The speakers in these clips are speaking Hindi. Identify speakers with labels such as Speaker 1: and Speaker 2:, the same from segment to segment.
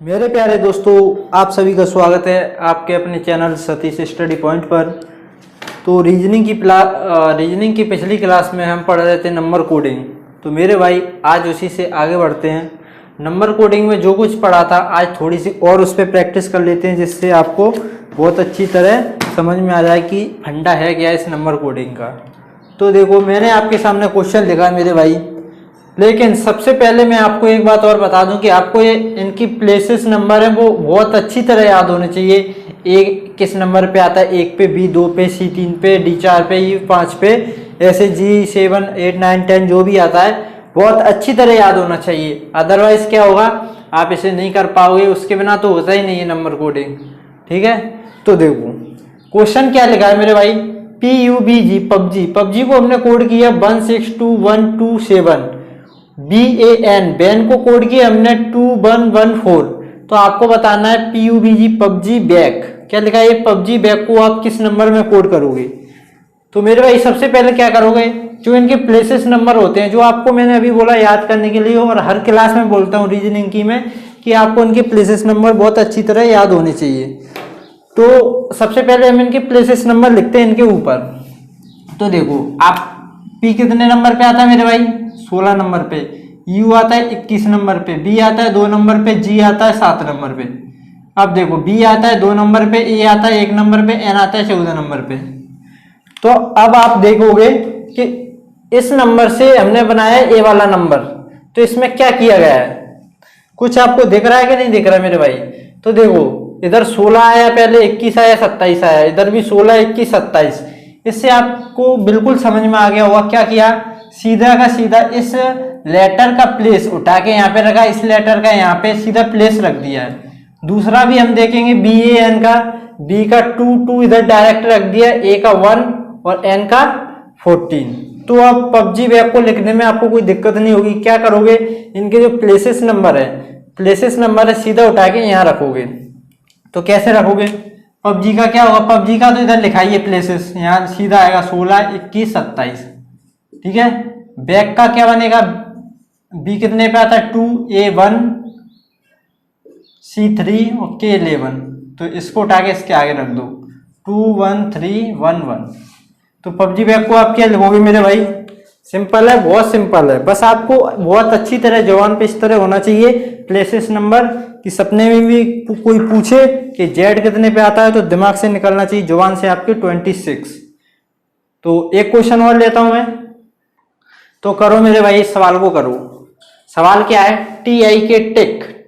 Speaker 1: मेरे प्यारे दोस्तों, आप सभी का स्वागत है आपके अपने चैनल सतीश स्टडी पॉइंट पर। तो रीजनिंग की पिछली क्लास में हम पढ़ रहे थे नंबर कोडिंग। तो मेरे भाई आज उसी से आगे बढ़ते हैं। नंबर कोडिंग में जो कुछ पढ़ा था आज थोड़ी सी और उस पर प्रैक्टिस कर लेते हैं, जिससे आपको बहुत अच्छी तरह समझ में आ जाए कि फंडा है क्या इस नंबर कोडिंग का। तो देखो, मैंने आपके सामने क्वेश्चन लिखा है मेरे भाई, लेकिन सबसे पहले मैं आपको एक बात और बता दूं कि आपको ये इनकी प्लेसेस नंबर है वो बहुत अच्छी तरह याद होने चाहिए। ए किस नंबर पे आता है, 1 पे, बी 2 पे, सी 3 पे, डी 4 पे, ई 5 पे, ऐसे जी 7 8 9 10 जो भी आता है बहुत अच्छी तरह याद होना चाहिए। अदरवाइज क्या होगा, आप इसे नहीं कर पाओगे, उसके बिना तो होता ही नहीं है नंबर कोडिंग। ठीक है, तो देखो क्वेश्चन क्या लिखा है मेरे भाई, PUBG पबजी को हमने कोड किया 162127। BAN को कोड किया हमने 2114। तो आपको बताना है PUBG पबजी बैक, क्या लिखा है ये पबजी बैक को आप किस नंबर में कोड करोगे। तो मेरे भाई सबसे पहले क्या करोगे, जो इनके प्लेसेस नंबर होते हैं, जो आपको मैंने अभी बोला याद करने के लिए, और हर क्लास में बोलता हूँ रीजनिंग की में कि आपको इनके प्लेसेस नंबर बहुत अच्छी तरह याद होने चाहिए। तो सबसे पहले हम इनके प्लेसेस नंबर लिखते हैं इनके ऊपर। तो देखो, आप P कितने नंबर पे आता है मेरे भाई, 16 नंबर पे, U आता है 21 नंबर पे, B आता है 2 नंबर पे, G आता है 7 नंबर पे। अब देखो, B आता है 2 नंबर पे, A आता है 1 नंबर पे, N आता है 14 नंबर पे। तो अब आप देखोगे कि इस नंबर से हमने बनाया ए वाला नंबर, तो इसमें क्या किया गया है, कुछ आपको दिख रहा है कि नहीं दिख रहा है मेरे भाई। तो देखो, इधर 16 आया, पहले 21 आया, 27 आया, इधर भी 16 21 27। इससे आपको बिल्कुल समझ में आ गया होगा क्या किया, सीधा का सीधा इस लेटर का प्लेस उठा के यहाँ पे रखा, इस लेटर का यहाँ पे सीधा प्लेस रख दिया है। दूसरा भी हम देखेंगे, BAN का, B का 2 इधर डायरेक्ट रख दिया, A का 1 और N का 14। तो अब पबजी बैक को लिखने में आपको कोई दिक्कत नहीं होगी। क्या करोगे, इनके जो प्लेसेस नंबर है सीधा उठा के यहाँ रखोगे। तो कैसे रखोगे, पबजी का क्या होगा, पबजी का तो इधर लिखाइए प्लेसेस, यहाँ सीधा आएगा 16 21 27। ठीक है, बैक का क्या बनेगा, B कितने पे आता है 2, A1 C3 और K11। तो इसको उठा के इसके आगे रख दो 2 1 3 1 1। तो पबजी बैक को आप क्या लिखोगे मेरे भाई, सिंपल है, बहुत सिंपल है। बस आपको बहुत अच्छी तरह जवान पे इस तरह होना चाहिए प्लेसेस नंबर कि सपने में भी कोई पूछे कि जेड कितने पे आता है तो दिमाग से निकलना चाहिए जवान से आपके 26। तो एक क्वेश्चन और लेता हूं मैं, तो करो मेरे भाई, इस सवाल को करो। सवाल क्या है, TI के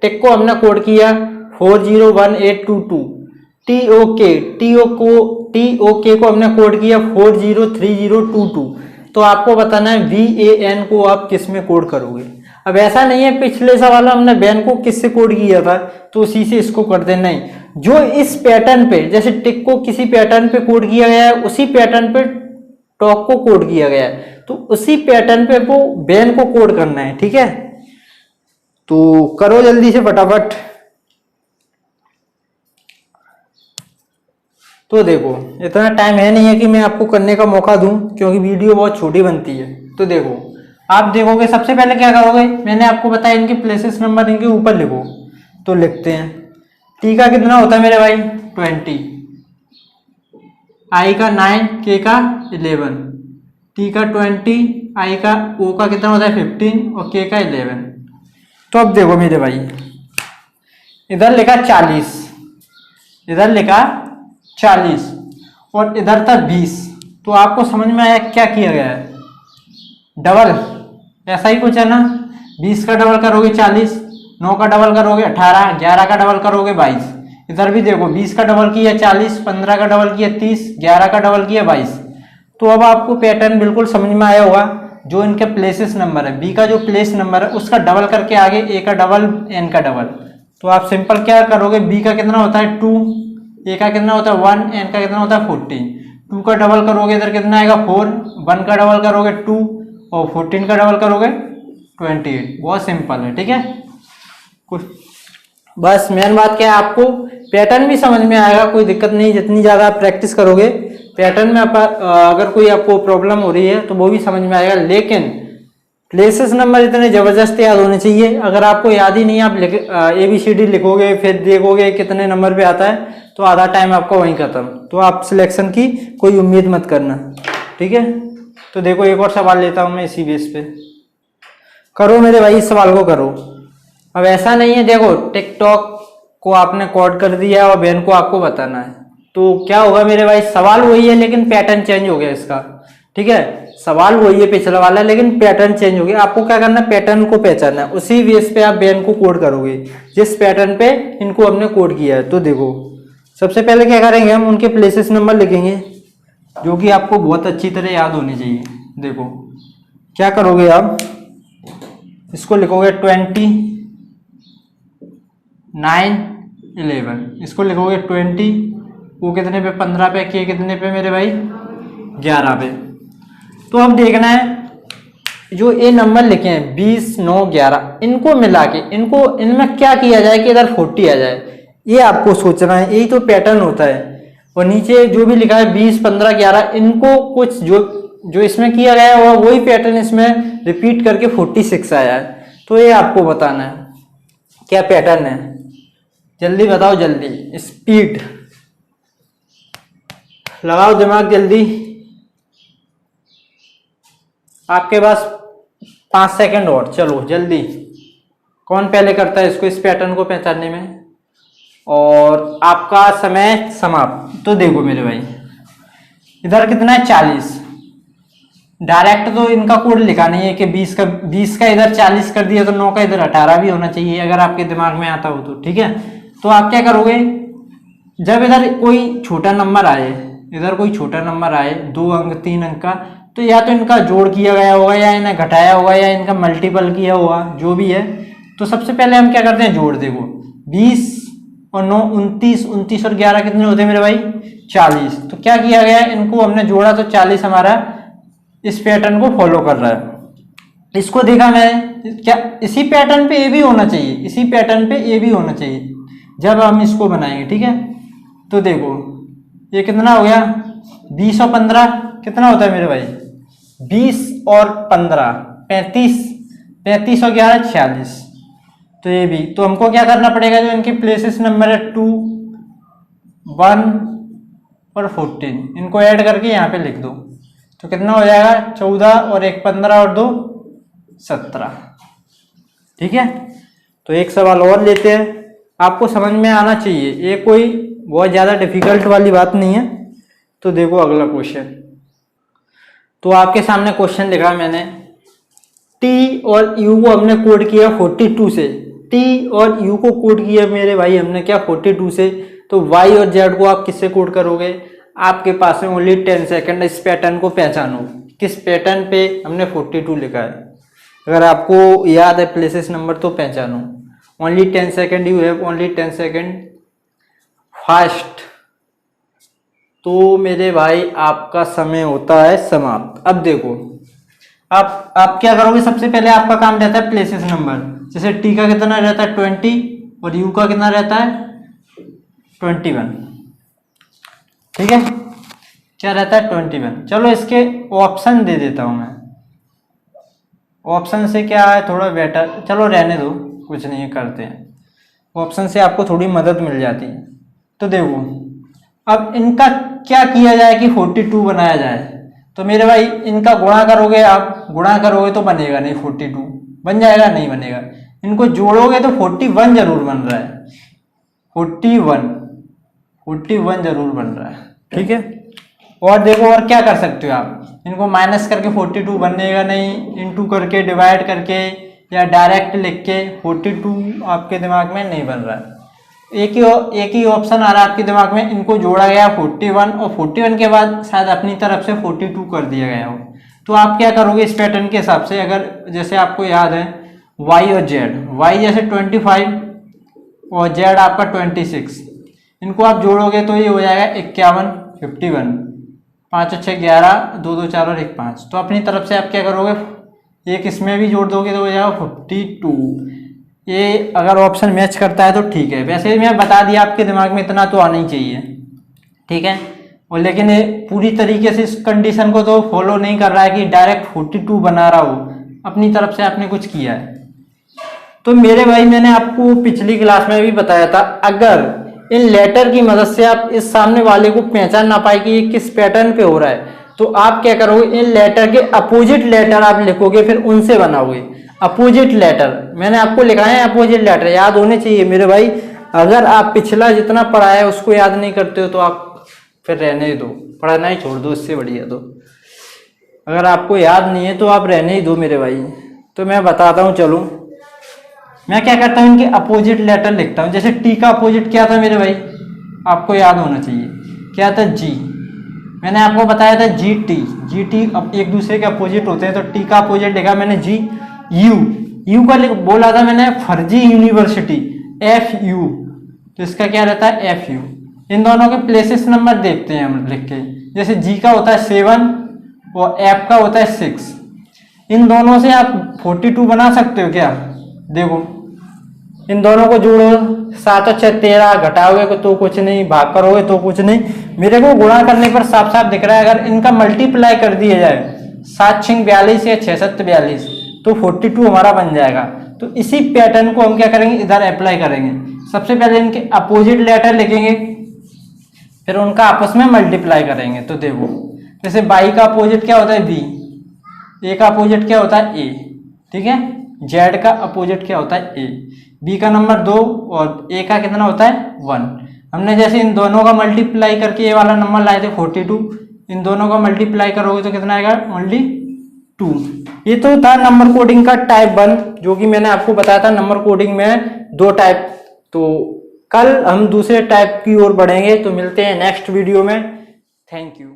Speaker 1: टिक को हमने कोड किया 401822। TOK को हमने कोड किया 403022। तो आपको बताना है VAN को आप किस में कोड करोगे। अब ऐसा नहीं है पिछले सवाल हमने बैन को किससे कोड किया था तो उसी से इसको कर देना, नहीं, जो इस पैटर्न पे, जैसे टिक को किसी पैटर्न पे कोड किया गया है उसी पैटर्न पे टॉक को कोड किया गया है, तो उसी पैटर्न पे वो बैन को कोड करना है। ठीक है, तो करो जल्दी से फटाफट। तो देखो, इतना टाइम है नहीं है कि मैं आपको करने का मौका दूं, क्योंकि वीडियो बहुत छोटी बनती है। तो देखो, आप देखोगे सबसे पहले क्या करोगे, मैंने आपको बताया इनके प्लेसेस नंबर इनके ऊपर लिखो। तो लिखते हैं, T का कितना होता है मेरे भाई 20, I का 9, K का 11, T का 20, I का O का कितना होता है 15 और K का 11। तो अब देखो मेरे भाई, इधर लिखा 40, इधर लिखा 40 और इधर था 20। तो आपको समझ में आया क्या किया गया है, डबल, ऐसा ही कुछ है ना। 20 का डबल करोगे 40, 9 का डबल करोगे 18, 11 का डबल करोगे 22। इधर भी देखो, 20 का डबल किया 40, 15 का डबल किया 30, 11 का डबल किया 22। तो अब आपको पैटर्न बिल्कुल समझ में आया होगा। जो इनके प्लेसेस नंबर है, B का जो प्लेस नंबर है उसका डबल करके आगे A का डबल, N का डबल। तो आप सिंपल क्या करोगे, B का कितना होता है 2, A का कितना होता है 1, N का कितना होता है 14। 2 का डबल करोगे इधर कितना आएगा 4, 1 का डबल करोगे 2 और 14 का डबल करोगे 28। बहुत सिंपल है। ठीक है, कुछ बस मेन बात क्या है, आपको पैटर्न भी समझ में आएगा, कोई दिक्कत नहीं। जितनी ज़्यादा आप प्रैक्टिस करोगे पैटर्न में अगर कोई आपको प्रॉब्लम हो रही है तो वो भी समझ में आएगा, लेकिन प्लेसेस नंबर इतने जबरदस्त याद होने चाहिए। अगर आपको याद ही नहीं, आप ABCD लिखोगे फिर देखोगे कितने नंबर पे आता है, तो आधा टाइम आपका वहीं खत्म। तो आप सिलेक्शन की कोई उम्मीद मत करना, ठीक है। तो देखो एक और सवाल लेता हूं मैं इसी बेस पे। करो मेरे भाई, इस सवाल को करो। अब ऐसा नहीं है, देखो टिकटॉक को आपने कोड कर दिया और बहन को आपको बताना है, तो क्या होगा मेरे भाई, सवाल वही है लेकिन पैटर्न चेंज हो गया इसका, ठीक है। सवाल वही है पिछला वाला, लेकिन पैटर्न चेंज हो गया। आपको क्या करना है, पैटर्न को पहचानना है, उसी बेस पे आप बहन को कोड करोगे जिस पैटर्न पे इनको हमने कोड किया है। तो देखो सबसे पहले क्या करेंगे, हम उनके प्लेसेस नंबर लिखेंगे जो कि आपको बहुत अच्छी तरह याद होने चाहिए। देखो क्या करोगे आप, इसको लिखोगे 20, 9, 11, इसको लिखोगे 20, वो कितने पे, 15 पे, के कितने पे मेरे भाई, 11 पे। तो अब देखना है जो ये नंबर लिखे हैं 20, 9, 11, इनको मिला के इनमें क्या किया जाए कि इधर 40 आ जाए, ये आपको सोचना है। यही तो पैटर्न होता है। और नीचे जो भी लिखा है 20, 15, 11, इनको कुछ जो इसमें किया गया है वही पैटर्न इसमें रिपीट करके 46 आया है। तो ये आपको बताना है क्या पैटर्न है। जल्दी बताओ, जल्दी, स्पीड लगाओ दिमाग जल्दी। आपके पास 5 सेकंड और, चलो जल्दी। कौन पहले करता है इसको, इस पैटर्न को पहचानने में, और आपका समय समाप्त। तो देखो मेरे भाई, इधर कितना है, 40। डायरेक्ट तो इनका कोड लिखा नहीं है कि 20 का इधर 40 कर दिया तो 9 का इधर 18 भी होना चाहिए, अगर आपके दिमाग में आता हो तो, ठीक है। तो आप क्या करोगे, जब इधर कोई छोटा नंबर आए, इधर कोई छोटा नंबर आए 2 अंक 3 अंक का, तो या तो इनका जोड़ किया गया होगा, या इन्हें घटाया होगा, या इनका मल्टीपल किया होगा, जो भी है। तो सबसे पहले हम क्या करते हैं, जोड़। देखो 20 और 9 29, 29 और 11 कितने होते हैं मेरे भाई, 40। तो क्या किया गया, इनको हमने जोड़ा तो 40 हमारा इस पैटर्न को फॉलो कर रहा है। इसको देखा मैंने, क्या इसी पैटर्न पे ये भी होना चाहिए, इसी पैटर्न पे ये भी होना चाहिए जब हम इसको बनाएंगे, ठीक है। तो देखो ये कितना हो गया, 20 और 15 कितना होता है मेरे भाई, 20 और 15 35, 35 और 11 46। तो ये भी, तो हमको क्या करना पड़ेगा, जो इनके प्लेसेस नंबर है 2, 1 और 14, इनको ऐड करके यहाँ पे लिख दो। तो कितना हो जाएगा, 14 और 1 15 और 2 17, ठीक है। तो एक सवाल और लेते हैं, आपको समझ में आना चाहिए, ये कोई बहुत ज़्यादा डिफिकल्ट वाली बात नहीं है। तो देखो अगला क्वेश्चन, तो आपके सामने क्वेश्चन लिखा मैंने, टी और यू को हमने कोड किया 42 से, टी और यू को कोड किया मेरे भाई हमने क्या, 42 से। तो वाई और जेड को आप किससे कोड करोगे, आपके पास में ओनली 10 सेकंड, इस पैटर्न को पहचानो किस पैटर्न पे हमने 42 लिखा है। अगर आपको याद है प्लेसेस नंबर तो पहचानो। Only 10 second, you have only 10 second, fast. तो मेरे भाई आपका समय होता है समाप्त। अब देखो आप क्या करोगे, सबसे पहले आपका काम रहता है प्लेसेस नंबर। जैसे टी का कितना रहता है 20 और यू का कितना रहता है 21, ठीक है। क्या रहता है 21। चलो इसके ऑप्शन दे देता हूं मैं, ऑप्शन से क्या है थोड़ा बेटर, चलो रहने दो, कुछ नहीं करते हैं, ऑप्शन से आपको थोड़ी मदद मिल जाती है। तो देखो अब इनका क्या किया जाए कि 42 बनाया जाए। तो मेरे भाई इनका गुणा करोगे, आप गुणा करोगे तो बनेगा नहीं, 42 बन जाएगा, नहीं बनेगा। इनको जोड़ोगे तो 41 जरूर बन रहा है, 41 जरूर बन रहा है, ठीक है। और देखो और क्या कर सकते हो आप, इनको माइनस करके 42 बनेगा नहीं, इंटू करके, डिवाइड करके, या डायरेक्ट लिख के 42 आपके दिमाग में नहीं बन रहा है। एक ही ऑप्शन आ रहा है आपके दिमाग में, इनको जोड़ा गया 41 और 41 के बाद शायद अपनी तरफ से 42 कर दिया गया हो। तो आप क्या करोगे इस पैटर्न के हिसाब से, अगर जैसे आपको याद है y और z, y जैसे 25 और z आपका 26, इनको आप जोड़ोगे तो ये हो जाएगा 51, 51, 5 और 6 11, 2 2 4 और 1 5। तो अपनी तरफ से आप क्या करोगे, एक इसमें भी जोड़ दोगे तो हो जाएगा 52। ये अगर ऑप्शन मैच करता है तो ठीक है, वैसे मैं बता दिया आपके दिमाग में इतना तो आना ही चाहिए, ठीक है। और लेकिन ये पूरी तरीके से इस कंडीशन को तो फॉलो नहीं कर रहा है कि डायरेक्ट 42 बना रहा हो, अपनी तरफ से आपने कुछ किया है। तो मेरे भाई मैंने आपको पिछली क्लास में भी बताया था, अगर इन लेटर की मदद से आप इस सामने वाले को पहचान ना पाए कि ये किस पैटर्न पे हो रहा है, तो आप क्या करोगे, इन लेटर के अपोजिट लेटर आप लिखोगे, फिर उनसे बनाओगे। अपोजिट लेटर मैंने आपको लिखा है, अपोजिट लेटर याद होने चाहिए मेरे भाई। अगर आप पिछला जितना पढ़ा है उसको याद नहीं करते हो तो आप फिर रहने ही दो, पढ़ना ही छोड़ दो, इससे बढ़िया। तो अगर आपको याद नहीं है तो आप रहने ही दो मेरे भाई। तो मैं बताता हूँ, चलो मैं क्या करता हूँ, इनके अपोजिट लेटर लिखता हूँ। जैसे टी का अपोजिट क्या था मेरे भाई, आपको याद होना चाहिए, क्या था, जी। मैंने आपको बताया था जी टी, जी टी अब एक दूसरे के अपोजिट होते हैं, तो टी का अपोजिट लिखा मैंने जी। यू, यू का बोला था मैंने फर्जी यूनिवर्सिटी, एफ यू, तो इसका क्या रहता है, एफ यू। इन दोनों के प्लेसेस नंबर देखते हैं हम लिख के। जैसे जी का होता है 7 और एफ का होता है 6। इन दोनों से आप 42 बना सकते हो क्या, देखो इन दोनों को जोड़ो, 7 और 6 13, घटाओगे तो कुछ नहीं, भाग करोगे तो कुछ नहीं। मेरे को गुणा करने पर साफ साफ दिख रहा है, अगर इनका मल्टीप्लाई कर दिया जाए 7 6 42 या 6 7 42 तो 42 हमारा बन जाएगा। तो इसी पैटर्न को हम क्या करेंगे, इधर अप्लाई करेंगे। सबसे पहले इनके अपोजिट लेटर लिखेंगे, फिर उनका आपस में मल्टीप्लाई करेंगे। तो देखो जैसे बाई का अपोजिट क्या होता है, बी, ए का अपोजिट क्या होता है, ए, ठीक है। जेड का अपोजिट क्या होता है, ए, बी का नंबर 2 और ए का कितना होता है 1। हमने जैसे इन दोनों का मल्टीप्लाई करके ये वाला नंबर लाए थे 42, इन दोनों का मल्टीप्लाई करोगे तो कितना आएगा, ओनली 2। ये तो था नंबर कोडिंग का टाइप 1, जो कि मैंने आपको बताया था नंबर कोडिंग में 2 टाइप। तो कल हम दूसरे टाइप की ओर बढ़ेंगे, तो मिलते हैं नेक्स्ट वीडियो में। Thank you.